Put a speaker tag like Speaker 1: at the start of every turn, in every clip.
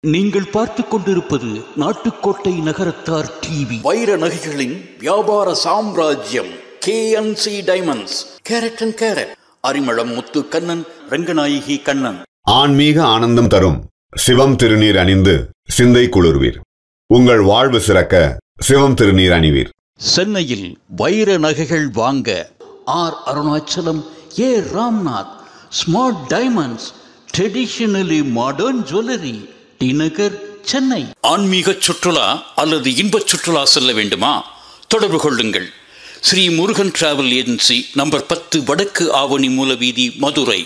Speaker 1: நீங்கள் பார்த்துக் கொண்டிருப்பது நாட்டுக்கோட்டை நகரத்தார் டிவி.
Speaker 2: வைர நகைகளின் வியாபார சாம்ராஜ்யம் KNC diamonds. Carat and carat. Arimalam Muthu Kannan, Ranganayaki Kannan.
Speaker 3: ஆன்மீக ஆனந்தம் தரும் சிவம் திருநீர் அணிந்து சிந்தை குளிர்வீர். உங்கள் வாழ்வு சிறக்க சிவம் திருநீர் அணிவீர்.
Speaker 1: சென்னையில் வைர நகைகள் வாங்க Arunachalam, Ramnath, smart diamonds, traditionally modern jewellery, T Nagar, Chennai.
Speaker 2: ஆன்மீக சுற்றுலா அல்லது இன்பச் சுற்றுலா செல்ல வேண்டுமா? தொடர்பு கொள்ளுங்கள். Sri Murugan travel agency, number 10, வடக்கு ஆவணி மூலவீதி, மதுரை.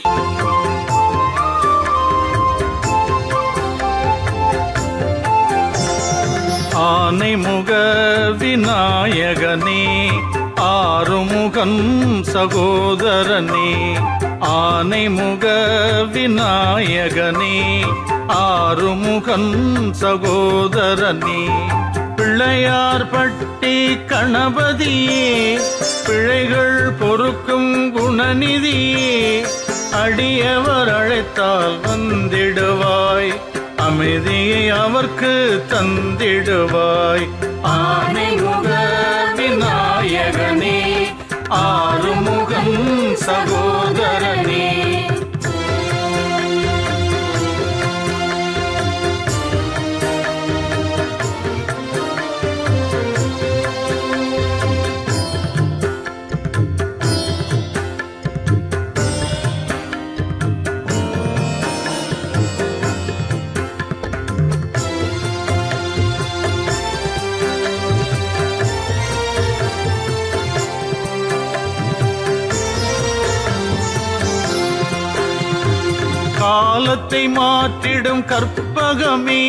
Speaker 4: ஆனைமுக விநாயகனே, ஆறுமுகன் சகோதரனே, ஆனைமுக விநாயகனே, ஆறுமுகன் சகோதரனே, பிள்ளையார் பட்டி கணபதியே, பிழைகள் பொறுக்கும் குணநிதியே, அடியவர் அழைத்தால் வந்திடுவாய், அமைதியை அவர்க்கு தந்திடுவாய். ஆனைமுக விநாயகனே, ஆறுமுகன் சகோதரனே. காலத்தை மாற்றிடும் கற்பகமே,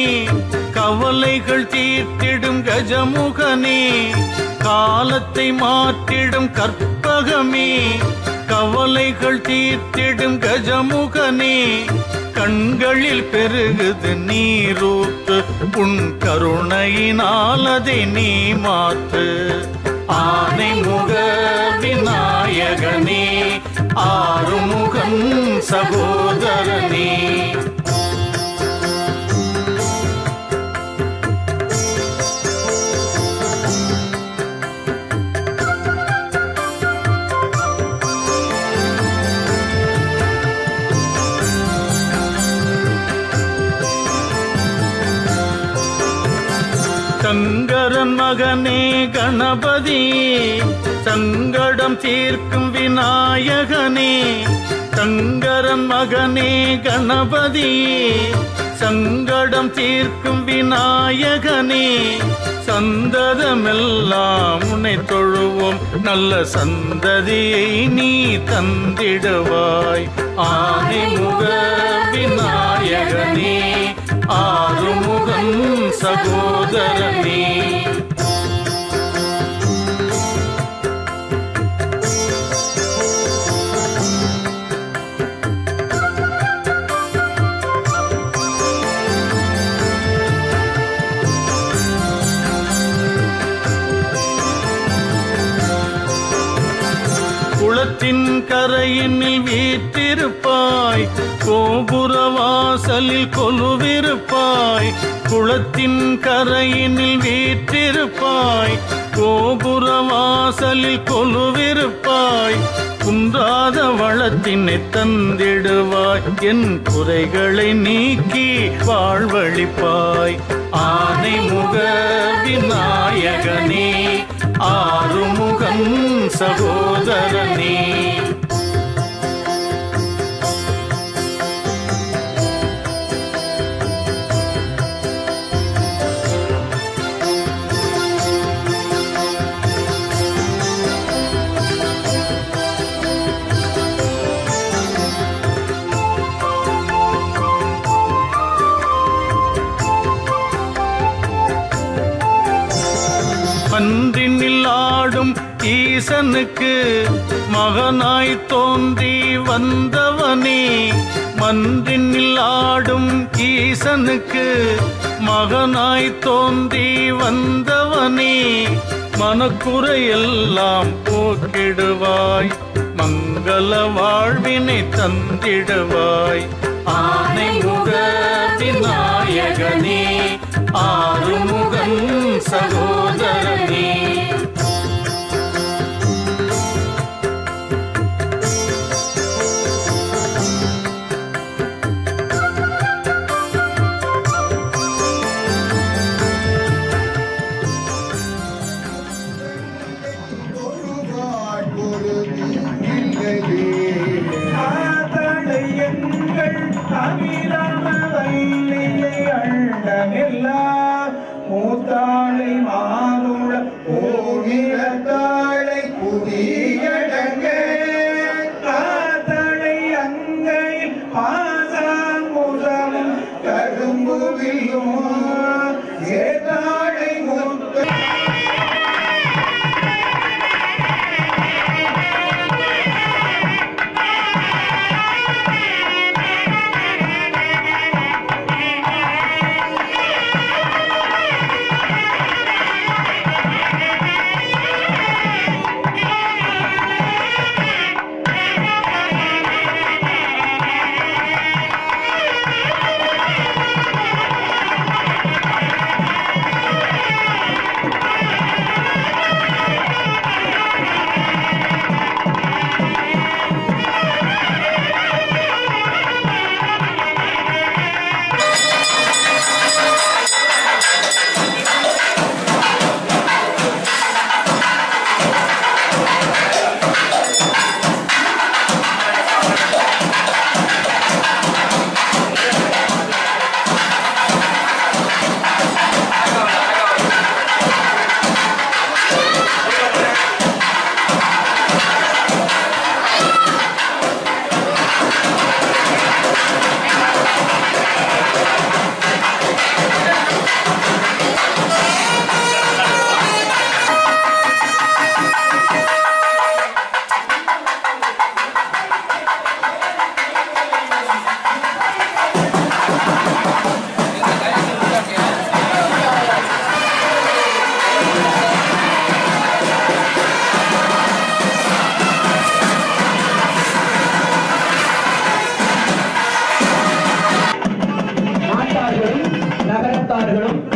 Speaker 4: கவலைகள் தீர்த்திடும் கஜமுகனே, காலத்தை மாற்றிடும் கற்பகமே, கவலைகள் தீர்த்திடும் கஜமுகனே, கண்களில் பெருகுது நீரூற்று, உன் கருணையினால் அதை நீ மாற்று. ஆனைமுக விநாயகனே, ஆறுமுகன் சகோதரனே. சங்கரன் மகனே கணபதியே, சங்கடம் தீர்க்கும் விநாயகனே, சங்கரன் மகனே கணபதியே, சங்கடம் தீர்க்கும் விநாயகனே, சந்ததமெல்லாம் உன்னை தொழுவோம், நல்ல சந்ததியை நீ தந்திடுவாய். ஆனைமுக விநாயகனே, ஆறுமுகன் சகோதரனே. குளத்தின் கரையினில் வீற்றிருப்பாய், கோபுர வாசலில் கொலுவிருப்பாய், குளத்தின் கரையினில் வீற்றிருப்பாய், கோபுர வாசலில் கொலுவிருப்பாய், குன்றாத வளத்தினை தந்திடுவாய், என் குறைகளை நீக்கி வாழ்வழிப்பாய். ஆனைமுக விநாயகனே, ஆறுமுகன் சகோதரனே. மன்றினில் ஆடும் ஈசனுக்கு மகனாய் தோன்றி வந்தவனே, மன்றினில் ஆடும் ஈசனுக்கு மகனாய் தோன்றி வந்தவனே, மனக்குறையெல்லாம் போக்கிடுவாய், மங்கள வாழ்வினை தந்திடுவாய். ஆனைமுக விநாயகனே, நாயகனே ஆறுமுகன் சகோதரனே.
Speaker 5: மூத்தாளை மானுள ஓவிரத்தாளை புதியடங்க காத்தளை அங்கையில் பாசாங்குதமும் கரும்புவியும் சேத்தாளை முத்த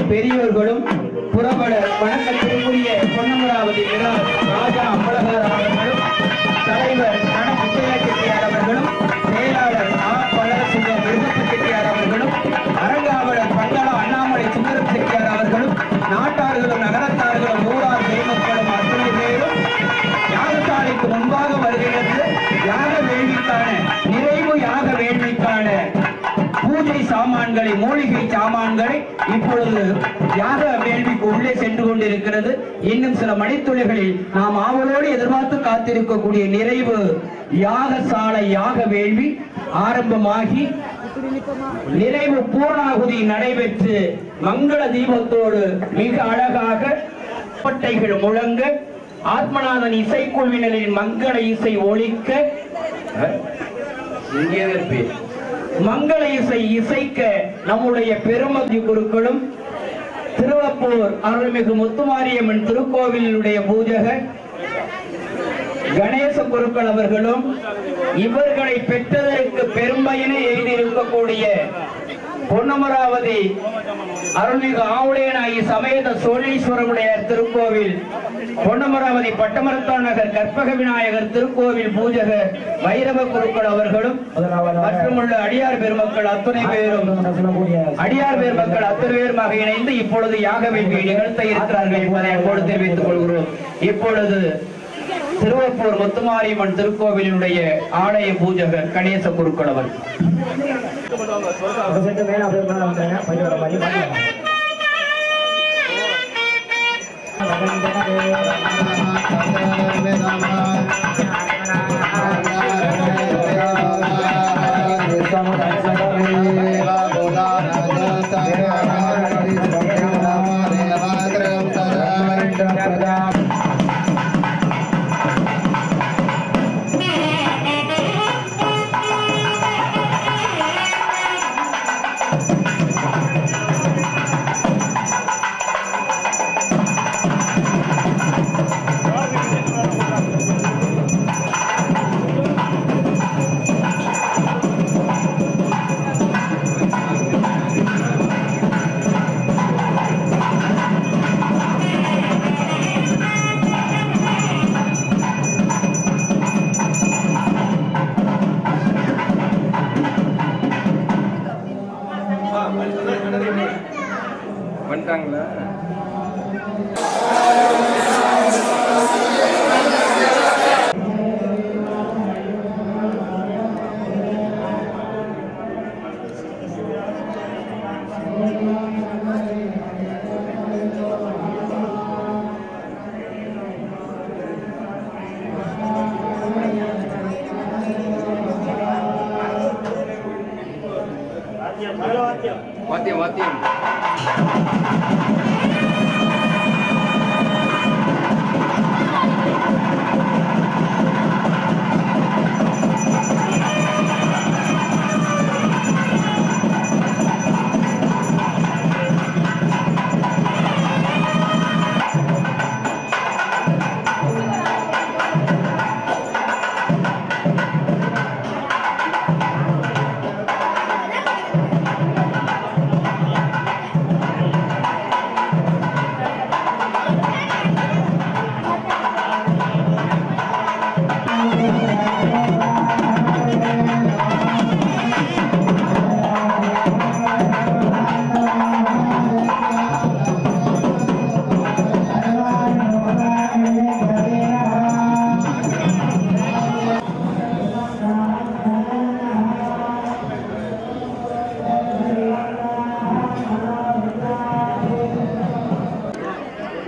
Speaker 5: பெரியோர்களும் புறப்பட வணக்கத்திற்குரிய பொன்னமராவதி ராஜா அம்பலகார் அவர்களும் தலைவர் கணபுத்தையா செட்டியார் அவர்களும் செயலாளர் பலரசிங்க விருதப்ப செட்டியார் அவர்களும் அரங்காவலர் பங்களா அண்ணாமலை சுந்தரம் செட்டியார் அவர்களும் நாட்டார்களும் நகரத்தார்களும் ஊரார் பெருமக்களும் அத்தனை பேரும் யாகசாலைக்கு முன்பாக வருகிறது. யாக வேள்விக்கான நிறைவு யாக வேள்விக்கான பூஜை சாமான்களை மூலிகை சாமான்களை இப்பொழுது யாக வேள்விக்கு உள்ளே சென்று கொண்டிருக்கிறது. இன்னும் சில மணித்துளிகளில் நாம் ஆவலோடு எதிர்பார்த்து காத்திருக்கக்கூடிய நிறைவு யாகசாலை யாக வேள்வி ஆரம்பமாகி நிறைவு பூர்ணாகுதி நடைபெற்று மங்கள தீபத்தோடு மிக அழகாக பட்டைகள் முழங்க ஆத்மநாதன் இசைக்குழுவினரின் மங்கள இசை ஒலிக்க மங்கள இசை இசைக்க நம்முடைய பெருமதி குருக்களும் திருவப்பூர் அருள்மிகு முத்துமாரியம்மன் திருக்கோவிலுடைய பூஜகர் கணேச குருக்கள் அவர்களும் இவர்களை பெற்றதற்கு பெரும்பயனை எழுதியிருக்கக்கூடிய பொன்னமராவதி அருள்மிகு ஆவுடையனாகி சமேத சோழீஸ்வரனுடைய திருக்கோவில் பொன்னமராவதி பட்டமரத்தான் நகர் கற்பக விநாயகர் திருக்கோவில் பூஜகர் வைரவ குருக்கள் அவர்களும் மற்றுமுள்ள அடியார் பெருமக்கள் அத்தனை பேரும் பேருமாக இணைந்து இப்பொழுது யாக வேள்வியை நிகழ்த்த இருக்கிறார்கள் என்பதை அப்போது தெரிவித்துக் கொள்கிறோம். இப்பொழுது திருவப்பூர் முத்துமாரியம்மன் திருக்கோவிலுடைய ஆலய பூஜகர் கணேச குருக்கள் அவர்
Speaker 6: வந்துட்டாங்களா? வாத்தியம் வாத்தியம்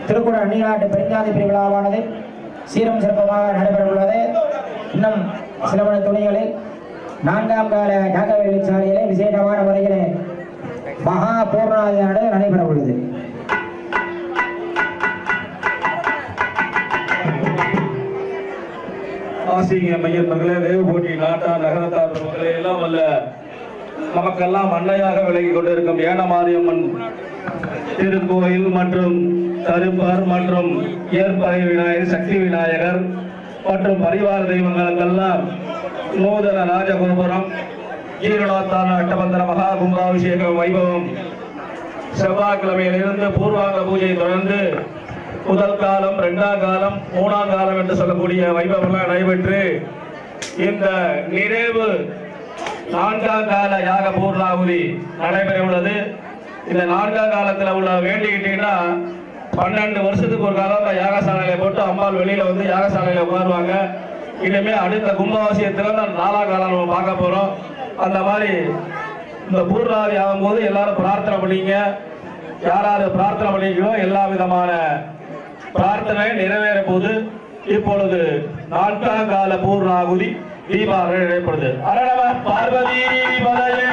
Speaker 7: திருக்குறள் நீராட்டு பெருஞ்சாதி விழாவானது சீரும் சிறப்பமாக நடைபெற உள்ளது. இன்னும் சில மணி துணிகளில் 4ஆம் கால நாகவேலி சாலையிலே விசேஷமான முறையிலே மகா பூர்ணாதியானது நடைபெற உள்ளது.
Speaker 8: ஆசிரிய மையர் மகளே, வேவு போட்டி நாட்டார் நகரத்தார் மகளே, எல்லாம் அல்ல நமக்கெல்லாம் அன்னையாக விலகி கொண்டிருக்கும் ஏனமாரியம்மன் திருக்கோயில் மற்றும் தருப்பர் மற்றும் ஏற்பறை விநாயகர், சக்தி விநாயகர் மற்றும் பரிவார தெய்வங்களுக்கெல்லாம் நூதன ராஜகோபுரம், ஈரோத்தான அட்டபந்தர மகா கும்பாபிஷேக வைபவம் செவ்வாய்க்கிழமையிலிருந்து பூர்வாங்க பூஜை தொடர்ந்து முதல் காலம், 2ஆம் காலம், 3ஆம் காலம் என்று சொல்லக்கூடிய வைபவங்கள் நடைபெற்று இந்த நிறைவு 4ஆம் கால யாக பூர்ணாகுதி நடைபெற உள்ளது. இந்த 4ஆம் காலத்தில் உள்ள வேண்டிக்கிட்டீங்கன்னா 12 வருஷத்துக்கு ஒரு காலம் யாகசாலையில போட்டு அம்மாள் வெளியில வந்து யாகசாலையில உட்காருவாங்க. இனிமே அடுத்த கும்பாபிஷேகத்துல 4ஆம் காலம் நம்ம பார்க்க போறோம். அந்த மாதிரி இந்த பூர்ணாதி ஆகும்போது எல்லாரும் பிரார்த்தனை பண்ணிங்க. யாராவது பிரார்த்தனை பண்ணிக்கணும், எல்லா விதமான பிரார்த்தனை நிறைவேற போது. இப்பொழுது 4ஆம் கால பூர்ணாகுதி தீபாவளி நடைபெறுது. அரணம பார்வதி பதையே.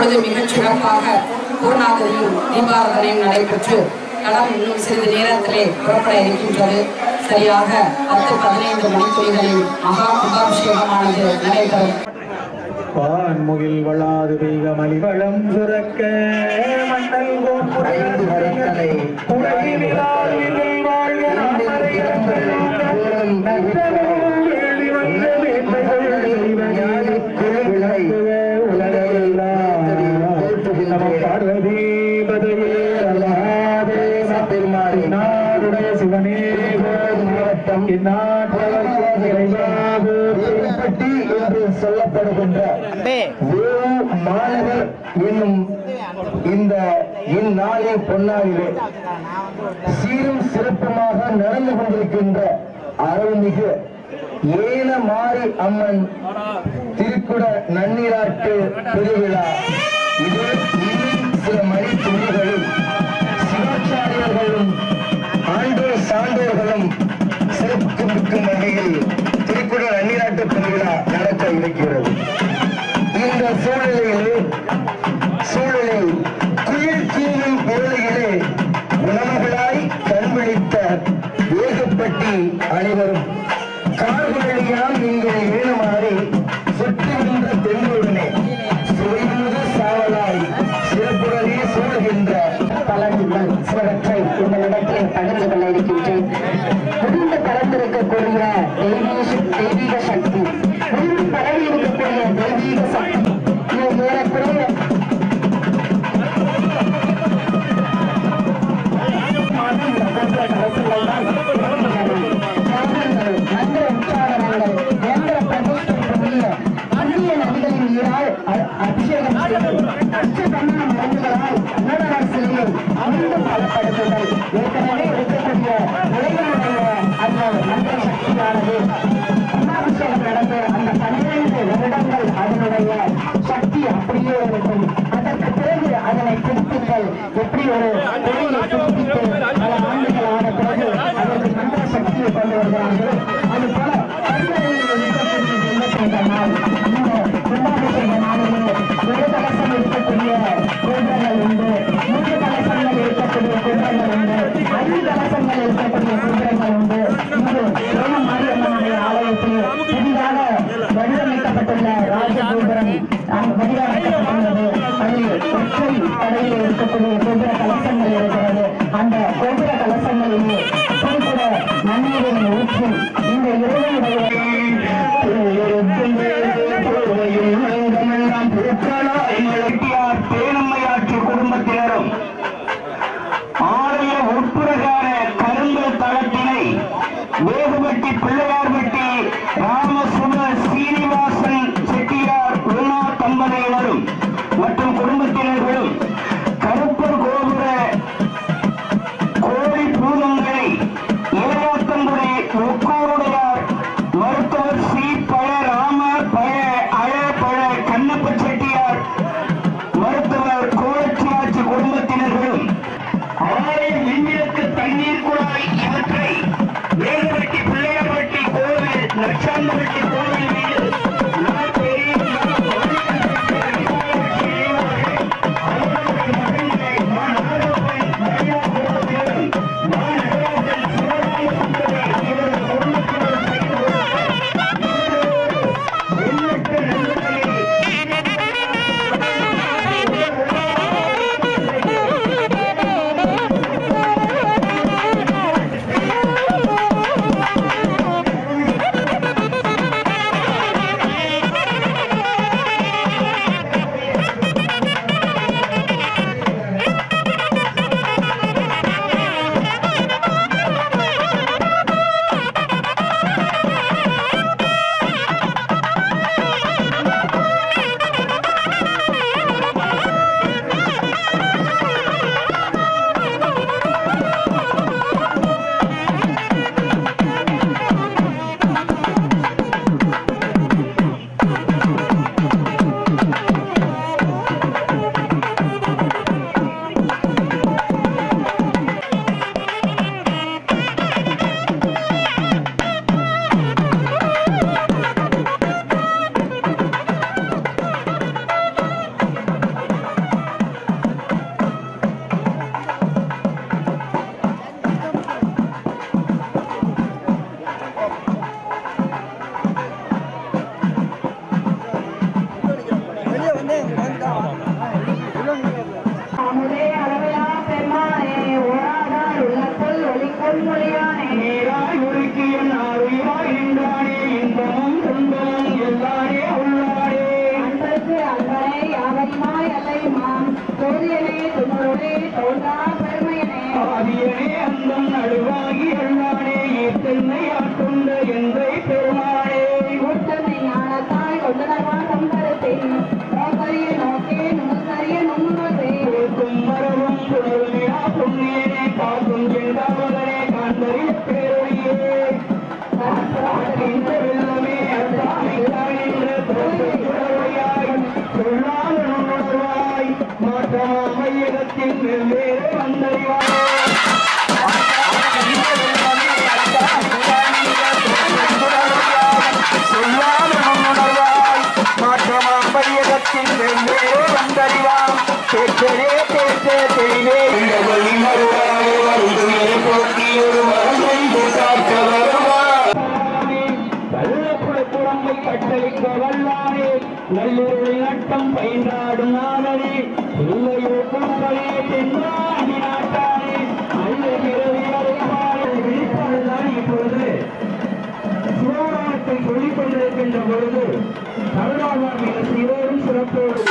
Speaker 9: இப்பொழுது மிகச் சிறப்பாக பூர்ணாகுதியும் தீபாராதனையும் நடைபெற்று களம் இன்னும் சிறிது நேரத்திலே புறப்பட இருக்கின்றது. சரியாக 10-15 மணித்துளிகளில் மகா கும்பாபிஷேகமானது நடைபெறும்.
Speaker 10: வான்முகில் வளாது பெய்க மலிவளம் சுரக்க மண்டல் கோப்புரை சிவனே மாவட்டம் என்று சொல்லப்படுகின்ற மாநகர் என்னும் இந்த இந்நாளின் பொன்னாளிலே சீரும் சிறப்புமாக நடந்து கொண்டிருக்கின்ற அருள்மிகு ஏனமாரி அம்மன் திருக்குட நன்னீராட்டு திருவிழா இது இன்னும் சில மணி துணிகளில் சிவாச்சாரியர்களும் ஆண்டோர் சான்றோர்களும் சிறப்பு மிக்கும் வகையில் திருக்குட நன்னீராட்டு திருவிழா நடக்க இருக்கிறது. இந்த சூழலில் குயில் கீழும் வேளையிலே உணவுகளாய் கண்விழித்த வேகப்பட்டி அனைவரும் கார்வழியாம் நீங்கள் ஏழுமாறி சுற்றி வந்த தென்னுடனே சுவைந்து சாவலாய் சிறப்புடனே சூழ்கின்ற பலன்கள் சிலவற்றை உங்களிடத்தில் பகிர்ந்து கொள்ள இருக்கின்றேன். முடிந்து பறந்திருக்கக்கூடிய தெய்வீக சக்தி, முடிந்து பரவி இருக்கக்கூடிய தெய்வீக சக்தி இது ஏறக்குறைய அபிஷேகம் மருந்துகளால் அன்னதாசிரியர் மீண்டும் பலப்படுத்துதல் ஏற்கனவே இருக்கக்கூடிய நிலைகளுடைய அந்த மந்திர சக்தியானது அன்னாபிஷேகம் நடந்து அந்த 12 வருடங்கள் அதனுடைய சக்தி அப்படியே இருக்கும். அதற்கு பிறகு அதனை புதுப்பித்தல் எப்படி ஒரு தொழிலை புதுப்பித்து பல ஆண்டுகள் ஆன பிறகு அதற்கு மந்திர சக்தியை கொண்டு வருகிறார்கள். அதுபோல கும்பாபிஷேக நாளிலே ஒரு கலசம் இருக்கக்கூடிய கோபுரங்கள் உண்டு, 3 கலசங்கள் இருக்கக்கூடிய கோபுரங்கள் உண்டு, 5 கலசங்கள் இருக்கக்கூடிய கோபுரங்கள் உண்டு. இங்கு மாரியம்மனுடைய ஆலயத்தில் புதிதாக வடிவமைக்கப்பட்டுள்ள ராஜகோபுரம் வடிவமைக்கப்பட்டுள்ளது. அதில் ஒற்றை கடையில் இருக்கக்கூடிய கோபுர கலசங்கள் இருக்கிறது. அந்த கோபுர கலசங்களிலே புதுப்புற நன்னீரின் ஊற்றி இந்த இறைவனுடைய பேரம்மையாற்று குடும்பத்தினரும் ஆலய உட்புறகார கருங்கல் தளத்தினை வேகுபட்டி பிள்ளையார்பட்டி ராமசுப சீனிவாசன் செட்டியார் உமா தம்பதியினரும் மற்றும் குடும்பத்தினர்களும் கருப்பர் கோபுர கோழி பூதங்களை ஏகாத்தங்குடி முக்கோருடையார் மருத்துவர் சி பழ ராம பழ அழ பழ கண்ணப்ப செட்டியார் மருத்துவர் கோலச்சியாச்சி குடும்பத்தினர்களும் ஆலய மின்விளக்கு தண்ணீர் குழாய் இவற்றை வேகப்பட்டி பிள்ளையார்பட்டி கோவில் லட்சாந்தப்பட்டி கோவில் மீது
Speaker 5: பையகத்தின் வெவ்வேறு வந்தறிவார் மாற்றமாம் பையகத்தின் வெவ்வேறு வந்தறிவார் பேச்சரே பேச்ச தெளிவே கள்ளப்புறப்புறம்பை கட்டளிக்க வல்லானே நல்லொரு நட்டம் பயின்றாடும் நாளனே இல்லையோ கும்பலே தென்னாடி நாட்டானே அல்ல பிறவி அறிவாரே விழிப்பாடுதான் இப்பொழுது சிவபுராணத்தை சொல்லிக் கொண்டிருக்கின்ற பொழுது தமிழ்நாடு மிக சிறோடும் சிறப்போடு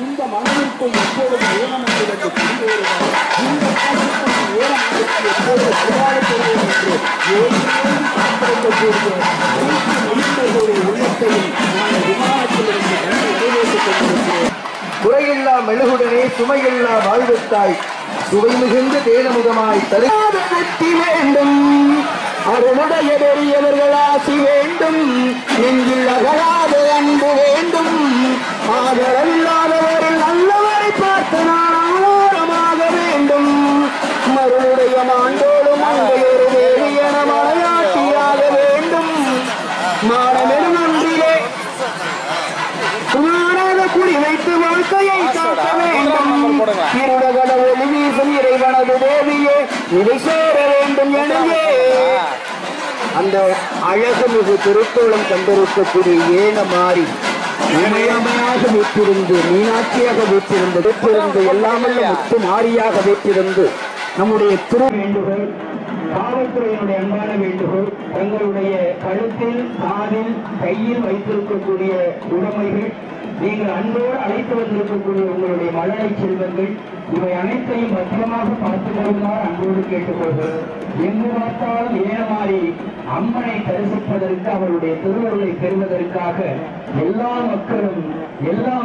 Speaker 5: இந்த மனதிற்குள் எப்பொழுது ஏனமன்று குடியேறுவார் இந்த மனதிற்குள் ஏனமன்று எப்பொழுது சுகாதாரப்படுவோம் என்று ஏற்கனவே காத்திருக்கக்கூடிய அனைத்து மனிதர்களுடைய உள்ளத்தையும் நாங்கள் விமானத்திலிருந்து நன்கு நிறைவேற்றிக் கொண்டிருக்கிறோம். குறையில்லா மெழுகுடனே சுமையில்லா வாழ்வுத்தாய் சுவை மிகுந்த தேனமுகமாய் தருத்தி வேண்டும் அருளுடைய பெரியவர்கள் ஆசி வேண்டும் நெஞ்சில் அகலாத அன்பு வேண்டும் ஆதரவில்லாதவரில் நல்லவரை பார்த்து நான் ஆதாரமாக வேண்டும் மருளுடைய மாண்டோடும் அங்கையொரு வேலியன மலையாட்டியாக வேண்டும் மானமெனும் ஒன்றிலே குமாராக குறி வைத்து வாழ்க்கையை காக்க வேண்டும் இருடகட ஒளி வீசும் இறைவனது தேவியே இதை சேர வேண்டும் எனவே அந்த அழகுமிகு திருத்தோளம் கண்டிருக்கக்கூடிய ஏன மாறி உண்மையாக வீட்டிருந்து மீனாட்சியாக வீட்டிருந்து எல்லாமல்ல முத்து மாறியாக வீட்டிருந்து நம்முடைய திரு வேண்டுகோள் காவல்துறையினுடைய அன்பான வேண்டுகோள் தங்களுடைய கழுத்தில் காதில் கையில் வைத்திருக்கக்கூடிய உடைமைகள் நீங்கள் அன்போடு அழைத்து வந்திருக்கக்கூடிய உங்களுடைய மழலை செல்வங்கள் இவை அனைத்தையும் பத்திரமாக பார்த்துக் கொள்ளுமாறு அன்போடு கேட்டுக்கொள்கிறோம். எங்கு பார்த்தாலும் ஏனமாறி அம்மனை தரிசிப்பதற்கு அவருடைய திருவருளை பெறுவதற்காக எல்லா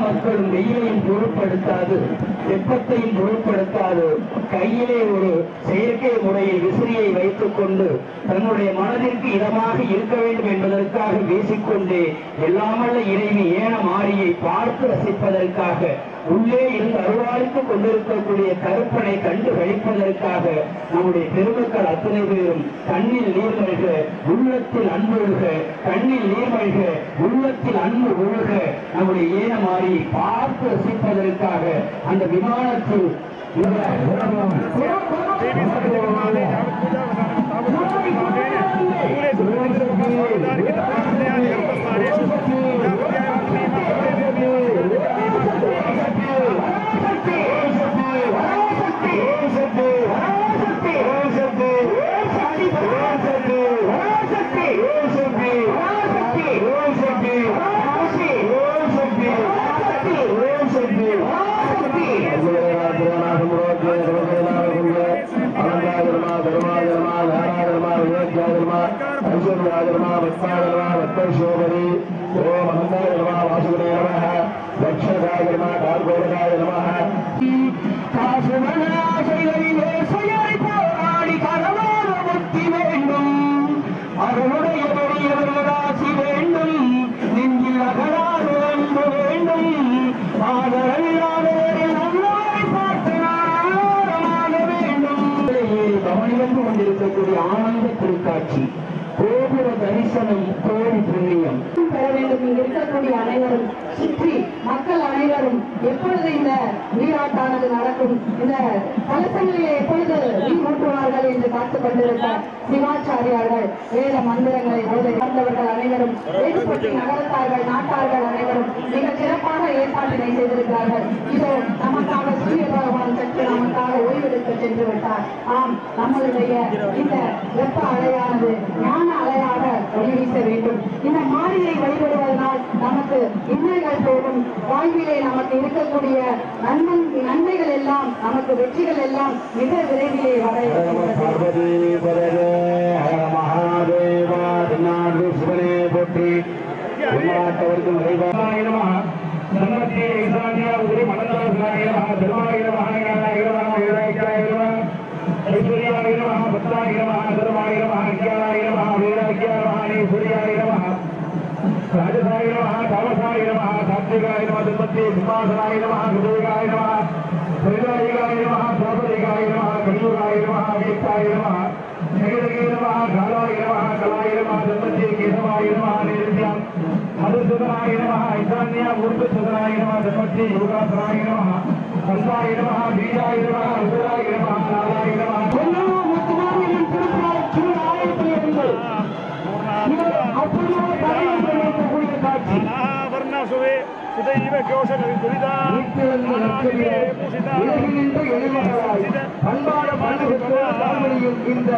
Speaker 5: மக்களும் வெயிலையும் பொருட்படுத்தாது வெப்பத்தையும் பொருட்படுத்தாது கையிலே ஒரு செயற்கை முறையில் விசிறியை வைத்துக் கொண்டு தன்னுடைய மனதிற்கு இதமாக இருக்க வேண்டும் என்பதற்காக வீசிக்கொண்டு எல்லாமல்ல இறைவி ஏனமாரியை பார்த்து ரசிப்பதற்காக உள்ளே இருந்து அருள்வாய்த்து கொண்டிருக்கக்கூடிய கருப்பனை கண்டு கழிப்பதற்காக நம்முடைய பெருமக்கள் அத்தனை பேரும் கண்ணில் நீர்மல்க உள்ளத்தில் அன்பொழுக கண்ணில் நீர்மல்க உள்ளத்தில் அன்பு ஒழுக நம்முடைய ஏனமாரியை பார்த்து ரசிப்பதற்காக அந்த விமானத்தில் அவருடைய பெரியவர்கள் ஆசி வேண்டும் நெஞ்சில் அகலாத அன்பு வேண்டும் ஆதரவில்லாதவரை நல்லவரை பார்த்து ஆதாரமாக வேண்டும். கவனித்து கொண்டிருக்கக்கூடிய ஆனந்த திருக்காட்சி கோபுர தரிசனம் கோடி புண்ணியம்
Speaker 9: பெற வேண்டும். இங்கு இருக்கக்கூடிய அனைவரும் சுற்றி மக்கள் அனைவரும் எப்பொழுது இந்த நீராட்டானது நடக்கும், இந்த கலசங்களிலே எப்பொழுது நீர் ஊற்றுவார்கள் என்று காத்துக் கொண்டிருக்க சிவாச்சாரியார்கள் வேத மந்திரங்களை போதை வந்தவர்கள் அனைவரும் வேறுபட்டி நகரத்தார்கள் நாட்டார்கள் அனைவரும் மிக சிறப்பாக ஏற்பாட்டினை செய்திருக்கிறார்கள். இதோ நமக்காக சூரிய பகவான் சற்று நமக்காக ஓய்வெடுக்க சென்று விட்டார். ஆம், நம்மளுடைய இந்த வெப்ப அலையானது ஞான அலையாக ஒளி வீச வேண்டும். இந்த மாரியை வழிபடுவதனால் நமக்கு இன்னல்கள் போகும், வாழ்விலே நமக்கு இருக்கக்கூடிய நன்மைகள் எல்லாம் நமக்கு வெற்றிகள் எல்லாம் மிக விரைவிலே வர
Speaker 5: போற்றி உள்நாட்டவருக்கும்
Speaker 8: ராஜசாய நமஹ தாமசாய நமஹ சாத்விகாய நமஹ தன்மத்தி சிம்மாசனாய நமஹ குருகாய நமஹ ஸ்ரீதாயிகாய நமஹ சாபதிகாய நமஹ கலியுகாய நமஹ வீத்தாய நமஹ ஜெகதகே நமஹ காலாய நமஹ கலாய நமஹ தன்மத்தி கேசவாய நமஹ நிருத்யம் மதுசூதனாய நமஹ ஐசான்யா மூர்த்தசூதனாய நமஹ தன்மத்தி யோகாசனாய நமஹ கல்வாய நமஹ பீஜாய நமஹ உதராய நமஹ நாராய நமஹ
Speaker 10: எல்லா முத்துமாரியின் திருப்பி ஆயத்திலிருந்து அப்படியே தலைவர்களுடைய காட்சி
Speaker 8: பண்பாட பாடலியும் இந்த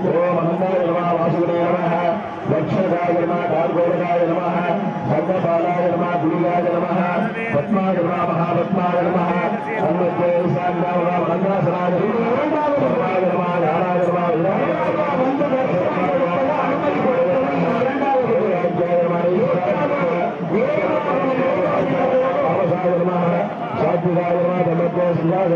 Speaker 8: ஓம் அனந்தாய நமஹ வாசுதேவாய நமஹ லட்சகாய நமஹ கார்கோடகாய நமஹ சர்வபாலாய நமஹ குருகாய நமஹ பத்மாய நமஹ மகாபத்மாய நமஹ அன்னத்தே சாந்தாய நமஹ மந்தாசனாய நமஹ நாராய நமஹ சாத்விகாய நமஹ தமத்தே சிவாய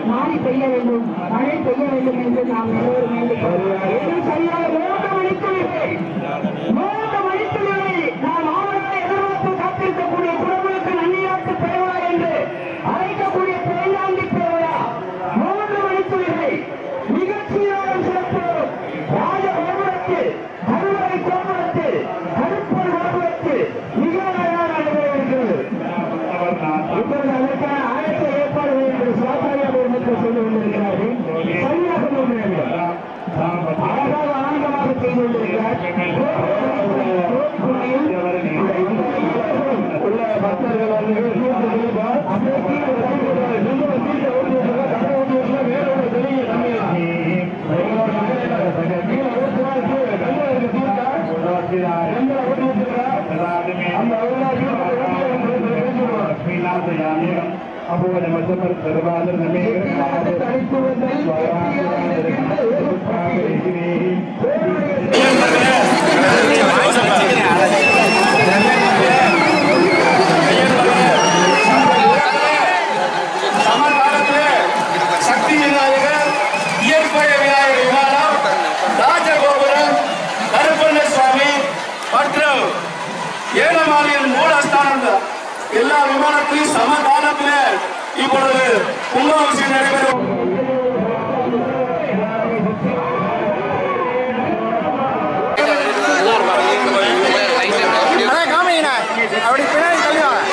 Speaker 10: மாறி பெய்ய வேண்டும், மழை பெய்ய வேண்டும் என்று நாம் எல்லோரும் நாம் ஆவலாக எதிர்பார்த்து காத்திருக்கக்கூடிய குடும்பங்களுக்கு நன்னியாட்டு பெறுவா என்று அழைக்கக்கூடிய பேராண்டி பெறுவா 3 மணித்துளிகளை நிகழ்ச்சியாக சிறப்பு ராஜ கோபுரத்தில் கருவறை கோபுரத்தில் கருப்பர் கோபுரத்தில் மிக அழகாக நடைபெறுகிறது. இப்பொழுது அதற்கான ஆயத்த ஏற்பாடுகள் என்று சாத்தாரியாக சொல்லி கொண்டிருக்கிறார்கள். சரியாக அழகாக ஆனந்தமாக செய்து கொண்டிருக்கிறார். உள்ள பக்தர்கள் அப்போது மற்றவர் சர்வாதர் சக்தி விநாயகர், இயற்பய விநாயகர் விமானம், ராஜகோபுரம், கருப்பண்ண சுவாமி மற்றும் ஏழமாலையின் மூலஸ்தானம் எல்லா விமானத்திலும் சம காலத்தில் இப்பொழுது கும்பாபிஷேகம் நடைபெறும். அப்படி பின்னாடி தள்ளுவாங்க.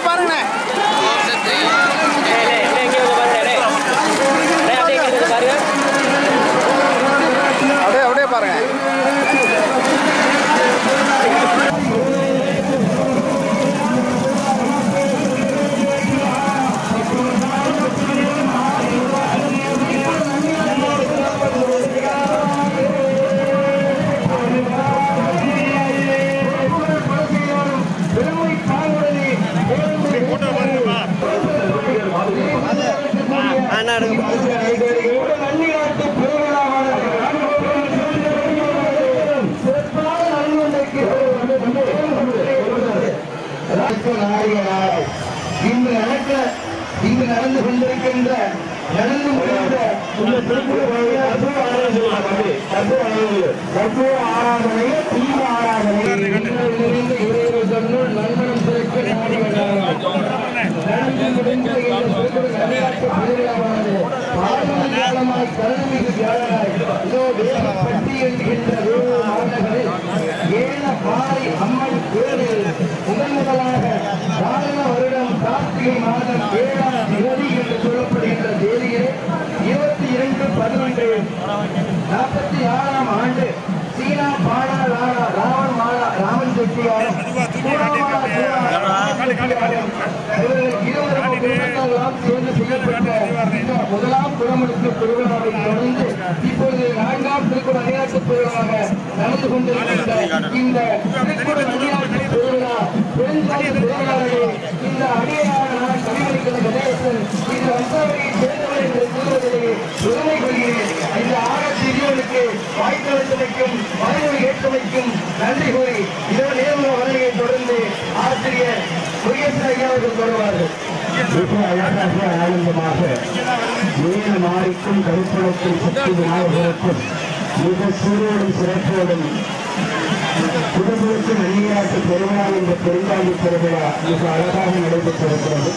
Speaker 10: பாருங்க
Speaker 11: முடிந்த நடந்து முடிந்த இந்த கற்பூர ஆராதனை தீப ஆராதனை நண்பனம் சிறக்க நாடி நடந்து முடிந்த இந்த விளையாட்டு திருவிழாவானது காலமாய் கருமிகு தியாகராய் இதோ வேகப்பட்டி என்கின்ற வேலூர் மாநகரில் ஏன மாலை அம்மன் பேரில் முதலாக காரண வருடம் கார்த்திகை மாதம் 7ஆம் தேதி என்று சொல்லப்படுகின்ற தேதியிலே 22/11/46ஆம் ஆண்டு சீனா பாடா லாரா ராவன் மாலா ராமன் செட்டியாரும் இருவரும் குடும்பத்தாரெல்லாம் சேர்ந்து செய்யப்பட்ட இந்த முதலாம் குடமுழுக்கு திருவிழாவை தொடர்ந்து இப்பொழுது 4ஆம் திருக்குட விளையாட்டு திருவிழாவாக நடந்து கொண்டிருக்கின்ற இந்த திருக்குட விளையாட்டு திருவிழா பெருஞ்சாதி திருவிழாவிலே இந்த அடியாரான கவிமணிக்கிற கணேசன் இந்த வம்சாவளியை சேர்ந்தவர் என்று கூறுவதிலே பெருமை கொள்கிறேன். இந்த ஆராய்ச்சி இவர்களுக்கு வாய்த்தளித்தமைக்கும் மறைவு ஏற்றமைக்கும் நன்றி கூறி இதோ நேர்முக வருகையை தொடர்ந்து ஆசிரியர் முருகேசன் ஐயா அவர்கள் வருவார்கள். மிக அழகாக ஆனந்தமாக ஏன மாறிக்கும் கருப்பணத்தில் சக்தி விநாயகருக்கும் மிக சூரோடும் சிறப்போடும் குடும்பத்தின் அந்நியாட்டு பெருவிழா என்ற பெருந்தாண்டி பெருவிழா மிக அழகாக நடைபெற்றிருக்கிறது.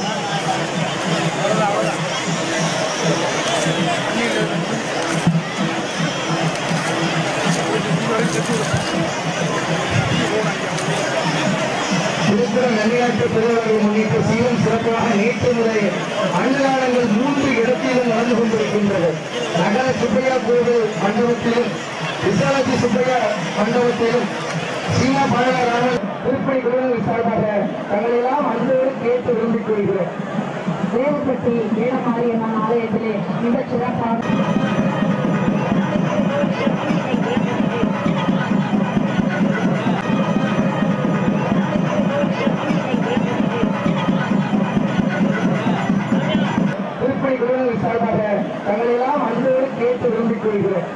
Speaker 11: திருக்குறள் நன்னியாட்டு பெருவிழாவை முன்னிட்டு சீரும் சிறப்பாக நேற்று முதல் அன்னதானங்கள் 3 இடத்திலும் நடந்து கொண்டிருக்கின்றது. நகர சுப்பையா கோவில் மண்டபத்திலும் விசாலாட்சி சுப்பையா மண்டபத்திலும் சீனா பாடகராமல் திருப்பணி குழுவினர் சார்பாக தங்களெல்லாம் அன்போடு கேட்டு விரும்பிக் கொள்கிறோம்.
Speaker 10: தேவப்பட்டி ஏனமாரியம்மன் ஆலயத்திலே மிகச் சிறப்பாக
Speaker 11: திருப்பணி குழுவினர் சார்பாக தங்களெல்லாம் அன்போடு கேட்டு விரும்பிக் கொள்கிறோம்.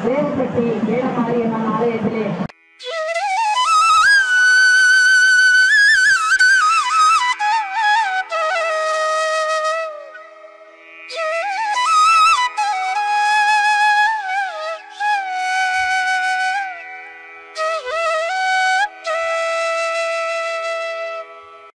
Speaker 10: தேவப்பட்டி ஏனமாரியம்மன் ஆலயத்திலே